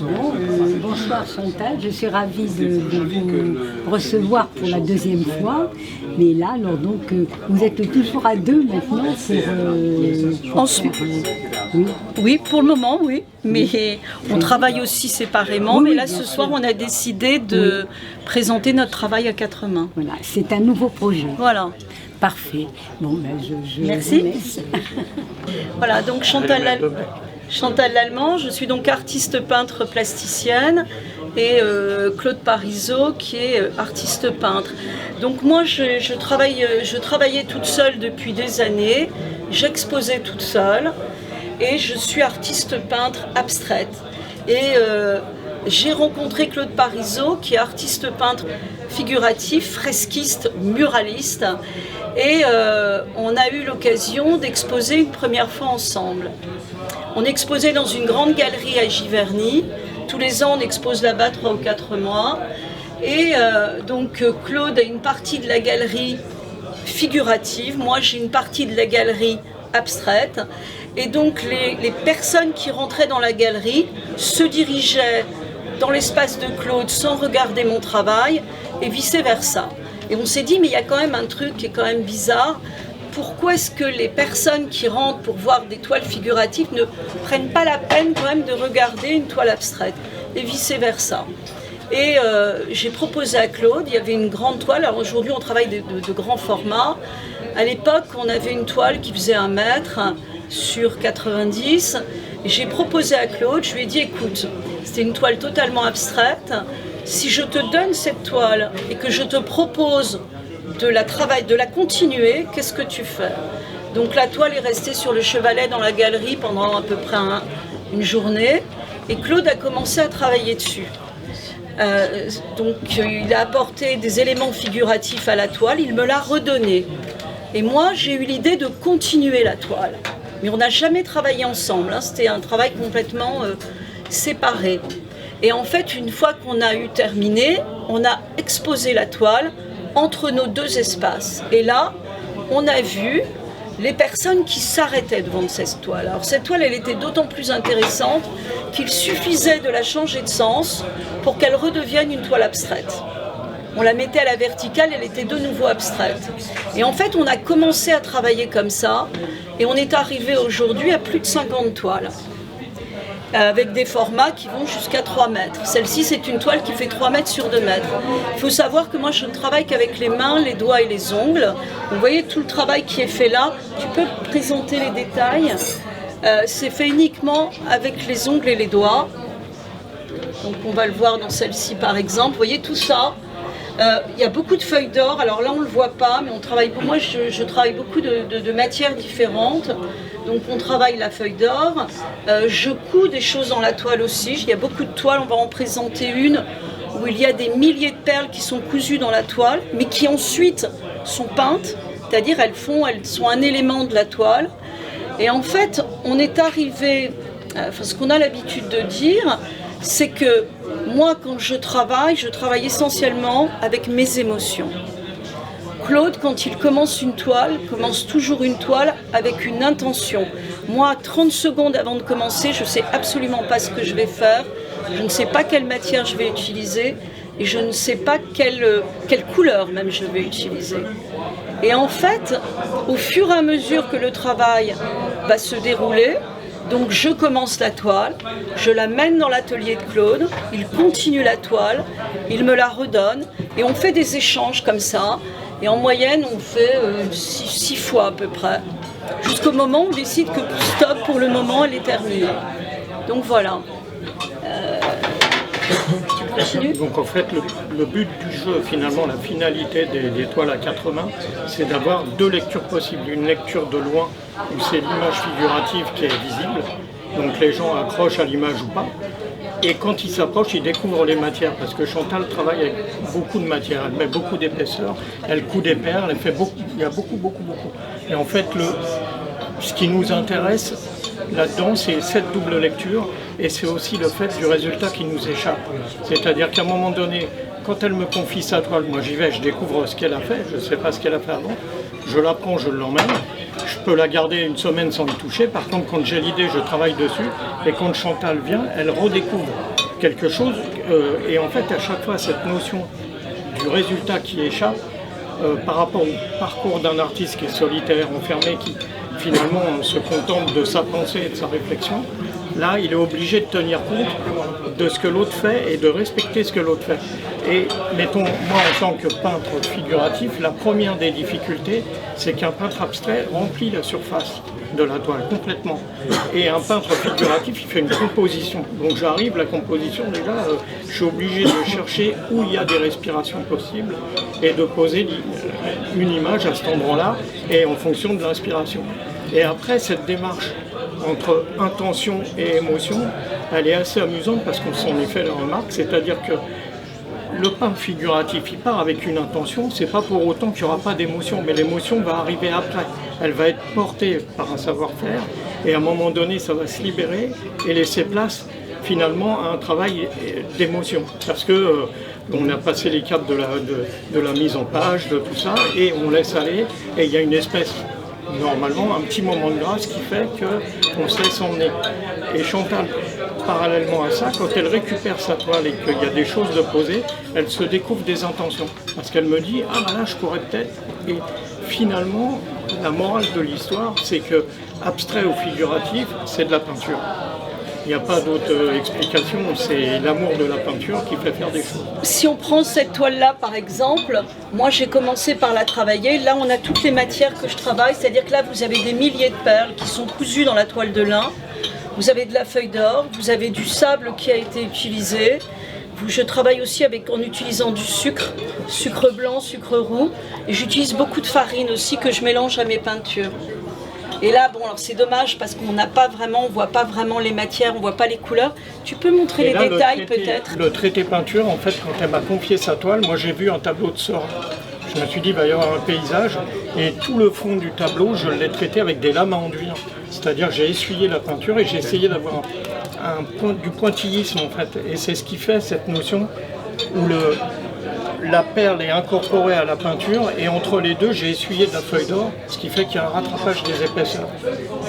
Bon, bonsoir Chantal, je suis ravie de vous recevoir pour la deuxième fois. Mais là, alors donc, vous êtes toujours à deux maintenant pour Ensuite, oui. oui, pour le moment, oui. Mais on travaille aussi séparément. Oui, mais là, bien ce sûr. soir, on a décidé de présenter notre travail à quatre mains. Voilà, c'est un nouveau projet. Voilà. Parfait. Bon, ben, je Merci. vous laisse. Voilà, donc Chantal Lallemand, je suis donc artiste peintre plasticienne et Claude Parisot qui est artiste peintre. Donc moi je travaillais toute seule depuis des années, j'exposais toute seule et je suis artiste peintre abstraite. Et j'ai rencontré Claude Parisot qui est artiste peintre figuratif, fresquiste, muraliste. Et on a eu l'occasion d'exposer une première fois ensemble. On exposait dans une grande galerie à Giverny. Tous les ans, on expose là-bas 3 ou 4 mois. Et donc Claude a une partie de la galerie figurative. Moi, j'ai une partie de la galerie abstraite. Et donc les personnes qui rentraient dans la galerie se dirigeaient dans l'espace de Claude sans regarder mon travail et vice-versa. Et on s'est dit, mais il y a quand même un truc qui est quand même bizarre. Pourquoi est-ce que les personnes qui rentrent pour voir des toiles figuratives ne prennent pas la peine quand même de regarder une toile abstraite et vice-versa. Et j'ai proposé à Claude, il y avait une grande toile. Alors aujourd'hui, on travaille de grands formats. À l'époque, on avait une toile qui faisait 1 mètre sur 90. Et j'ai proposé à Claude, je lui ai dit, écoute, c'était une toile totalement abstraite. Si je te donne cette toile et que je te propose de la continuer, qu'est-ce que tu fais? Donc la toile est restée sur le chevalet dans la galerie pendant à peu près une journée et Claude a commencé à travailler dessus. Donc il a apporté des éléments figuratifs à la toile, il me l'a redonné. Et moi j'ai eu l'idée de continuer la toile. Mais on n'a jamais travaillé ensemble, hein. C'était un travail complètement séparé. Et en fait, une fois qu'on a eu terminé, on a exposé la toile entre nos deux espaces. Et là, on a vu les personnes qui s'arrêtaient devant cette toile. Alors cette toile, elle était d'autant plus intéressante qu'il suffisait de la changer de sens pour qu'elle redevienne une toile abstraite. On la mettait à la verticale, elle était de nouveau abstraite. Et en fait, on a commencé à travailler comme ça, et on est arrivé aujourd'hui à plus de 50 toiles. Avec des formats qui vont jusqu'à 3 mètres. Celle-ci, c'est une toile qui fait 3 mètres sur 2 mètres. Il faut savoir que moi, je ne travaille qu'avec les mains, les doigts et les ongles. Vous voyez tout le travail qui est fait là. Tu peux présenter les détails. C'est fait uniquement avec les ongles et les doigts. Donc, on va le voir dans celle-ci, par exemple. Vous voyez tout ça. Il y a beaucoup de feuilles d'or. Alors là, on ne le voit pas, mais on travaille. Moi, je travaille beaucoup de matières différentes. Donc on travaille la feuille d'or, je couds des choses dans la toile aussi, il y a beaucoup de toiles, on va en présenter une où il y a des milliers de perles qui sont cousues dans la toile, mais qui ensuite sont peintes, c'est-à-dire elles sont un élément de la toile. Et en fait, on est arrivé, ce qu'on a l'habitude de dire, c'est que moi quand je travaille essentiellement avec mes émotions. Claude, quand il commence une toile, commence toujours une toile avec une intention. Moi, 30 secondes avant de commencer, je ne sais absolument pas ce que je vais faire, je ne sais pas quelle matière je vais utiliser et je ne sais pas quelle couleur même je vais utiliser. Et en fait, au fur et à mesure que le travail va se dérouler, donc je commence la toile, je la mène dans l'atelier de Claude, il continue la toile, il me la redonne et on fait des échanges comme ça. Et en moyenne, on fait 6 fois à peu près, jusqu'au moment où on décide que stop, pour le moment, elle est terminée. Donc voilà. Tu continues ? Donc en fait, le but du jeu, finalement, la finalité des toiles à 4 mains, c'est d'avoir 2 lectures possibles. Une lecture de loin, où c'est l'image figurative qui est visible, donc les gens accrochent à l'image ou pas. Et quand ils s'approchent, ils découvrent les matières, parce que Chantal travaille avec beaucoup de matières, elle met beaucoup d'épaisseur, elle coud des perles, elle fait beaucoup, il y a beaucoup. Et en fait, ce qui nous intéresse là-dedans, c'est cette double lecture, et c'est aussi le fait du résultat qui nous échappe. C'est-à-dire qu'à un moment donné, quand elle me confie sa toile, moi j'y vais, je découvre ce qu'elle a fait, je ne sais pas ce qu'elle a fait avant, je la prends, je l'emmène, je peux la garder une semaine sans y toucher. Par contre, quand j'ai l'idée, je travaille dessus. Et quand Chantal vient, elle redécouvre quelque chose. Et en fait, à chaque fois, cette notion du résultat qui échappe, par rapport au parcours d'un artiste qui est solitaire, enfermé, qui finalement se contente de sa pensée et de sa réflexion, là, il est obligé de tenir compte de ce que l'autre fait et de respecter ce que l'autre fait. Et mettons, moi en tant que peintre figuratif, la première des difficultés, c'est qu'un peintre abstrait remplit la surface de la toile complètement. Et un peintre figuratif, il fait une composition. Donc j'arrive, la composition, déjà, je suis obligé de chercher où il y a des respirations possibles et de poser une image à cet endroit-là et en fonction de l'inspiration. Et après, cette démarche entre intention et émotion, elle est assez amusante parce qu'on s'en est fait la remarque, c'est-à-dire que le peintre figuratif, il part avec une intention, c'est pas pour autant qu'il n'y aura pas d'émotion, mais l'émotion va arriver après. Elle va être portée par un savoir-faire et à un moment donné, ça va se libérer et laisser place finalement à un travail d'émotion. Parce que on a passé les caps de la mise en page, de tout ça, et on laisse aller, et il y a une espèce, normalement, un petit moment de grâce qui fait qu'on se laisse emmener. Et Chantal, parallèlement à ça, quand elle récupère sa toile et qu'il y a des choses de poser, elle se découvre des intentions. Parce qu'elle me dit, ah ben là, je pourrais peut-être... Et finalement, la morale de l'histoire, c'est que abstrait ou figuratif, c'est de la peinture. Il n'y a pas d'autre explication, c'est l'amour de la peinture qui fait faire des choses. Si on prend cette toile-là par exemple, moi j'ai commencé par la travailler. Là on a toutes les matières que je travaille, c'est-à-dire que là vous avez des milliers de perles qui sont cousues dans la toile de lin. Vous avez de la feuille d'or, vous avez du sable qui a été utilisé. Je travaille aussi en utilisant du sucre blanc, sucre roux. Et j'utilise beaucoup de farine aussi que je mélange à mes peintures. Et là, bon, alors c'est dommage parce qu'on n'a pas vraiment, on voit pas vraiment les matières, on voit pas les couleurs. Tu peux montrer les détails peut-être? Le traité peinture, en fait, quand elle m'a confié sa toile, moi j'ai vu un tableau de Seurat. Je me suis dit, il va y avoir un paysage, et tout le fond du tableau, je l'ai traité avec des lames à enduire. C'est-à-dire j'ai essuyé la peinture et j'ai essayé d'avoir du pointillisme, en fait. Et c'est ce qui fait cette notion où la perle est incorporée à la peinture, et entre les deux, j'ai essuyé de la feuille d'or, ce qui fait qu'il y a un rattrapage des épaisseurs.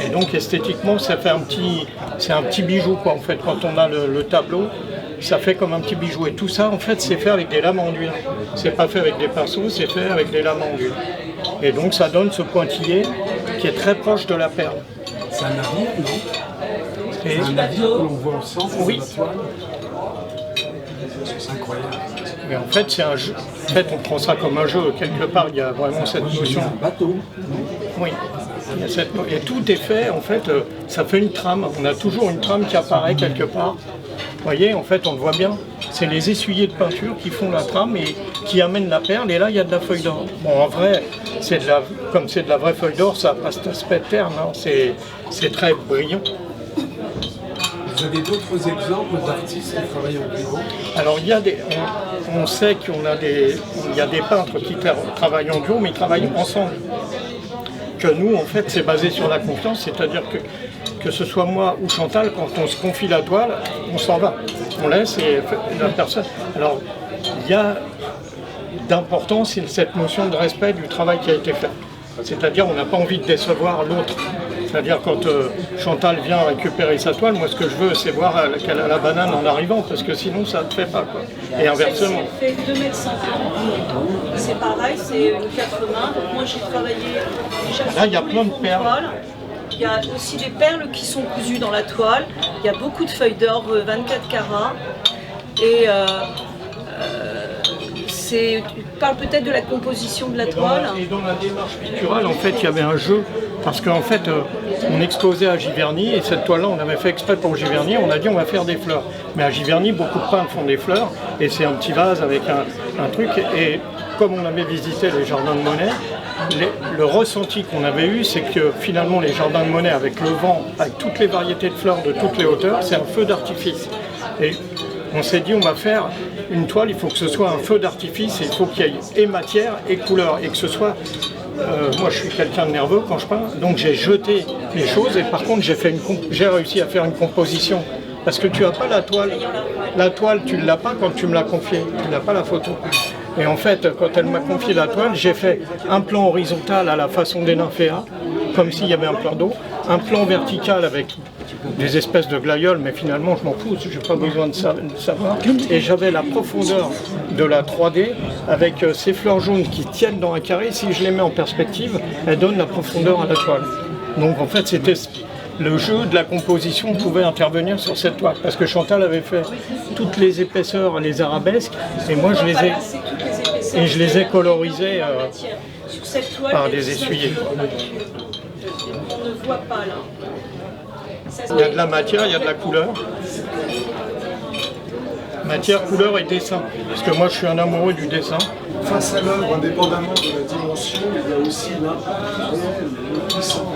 Et donc esthétiquement, ça fait c'est un petit bijou, quoi, en fait, quand on a le tableau. Ça fait comme un petit bijou. Et tout ça, en fait, c'est fait avec des lames à enduire. C'est pas fait avec des pinceaux, c'est fait avec des lames à enduire. Et donc, ça donne ce pointillé qui est très proche de la perle. C'est un navire, non? C'est un navire que l'on voit au centre de la toile. C'est incroyable. Mais en fait, c'est un jeu. En fait, on prend ça comme un jeu. Quelque part, il y a vraiment cette notion. Un bateau. Oui. Et tout est fait, en fait, ça fait une trame. On a toujours une trame qui apparaît quelque part. Vous voyez, en fait, on le voit bien. C'est les essuyers de peinture qui font la trame et qui amènent la perle. Et là, il y a de la feuille d'or. Bon, en vrai, comme c'est de la vraie feuille d'or, ça n'a pas cet aspect terne. Hein. C'est très brillant. Vous avez d'autres exemples d'artistes qui travaillent en duo? Alors, on sait qu'il y a des peintres qui travaillent en duo, mais ils travaillent ensemble. Que nous, en fait, c'est basé sur la confiance, c'est-à-dire que ce soit moi ou Chantal, quand on se confie la toile, on s'en va. On laisse et la personne... Alors, il y a d'importance cette notion de respect du travail qui a été fait. C'est-à-dire, on n'a pas envie de décevoir l'autre. C'est-à-dire, quand Chantal vient récupérer sa toile, moi, ce que je veux, c'est voir qu'elle a la banane en arrivant, parce que sinon, ça ne fait pas, quoi. Et inversement. Ça fait 2,50 m. C'est pareil, c'est une 80. Donc moi, j'ai travaillé déjà là, il y a plein de perles. Il y a aussi des perles qui sont cousues dans la toile. Il y a beaucoup de feuilles d'or 24 carats. Et tu parles peut-être de la composition de la toile. Et dans la démarche picturale, en fait, il y avait un jeu. Parce qu'en fait, on exposait à Giverny, et cette toile-là, on avait fait exprès pour Giverny, on a dit on va faire des fleurs. Mais à Giverny, beaucoup de peintres font des fleurs, et c'est un petit vase avec un truc. Et comme on avait visité les jardins de Monet, le ressenti qu'on avait eu, c'est que finalement les jardins de Monet, avec le vent, avec toutes les variétés de fleurs de toutes les hauteurs, c'est un feu d'artifice. Et on s'est dit on va faire une toile, il faut que ce soit un feu d'artifice, et il faut qu'il y ait et matière et couleur, et que ce soit... moi je suis quelqu'un de nerveux quand je peins, donc j'ai jeté les choses, et par contre j'ai réussi à faire une composition. Parce que tu n'as pas la toile tu ne l'as pas quand tu me l'as confiée, tu n'as pas la photo. Et en fait, quand elle m'a confié la toile, j'ai fait un plan horizontal à la façon des nymphéas, comme s'il y avait un plan d'eau, un plan vertical avec des espèces de glaïeuls, mais finalement je m'en fous, je n'ai pas besoin de savoir. Et j'avais la profondeur de la 3D avec ces fleurs jaunes qui tiennent dans un carré. Si je les mets en perspective, elles donnent la profondeur à la toile. Donc en fait c'était le jeu de la composition pouvait intervenir sur cette toile, parce que Chantal avait fait toutes les épaisseurs, les arabesques, et moi je les ai colorisées par des essuyers. On ne voit pas là. Il y a de la matière, il y a de la couleur. Matière, couleur et dessin. Parce que moi je suis un amoureux du dessin. Face à l'œuvre, indépendamment de la dimension, il y a aussi la puissance.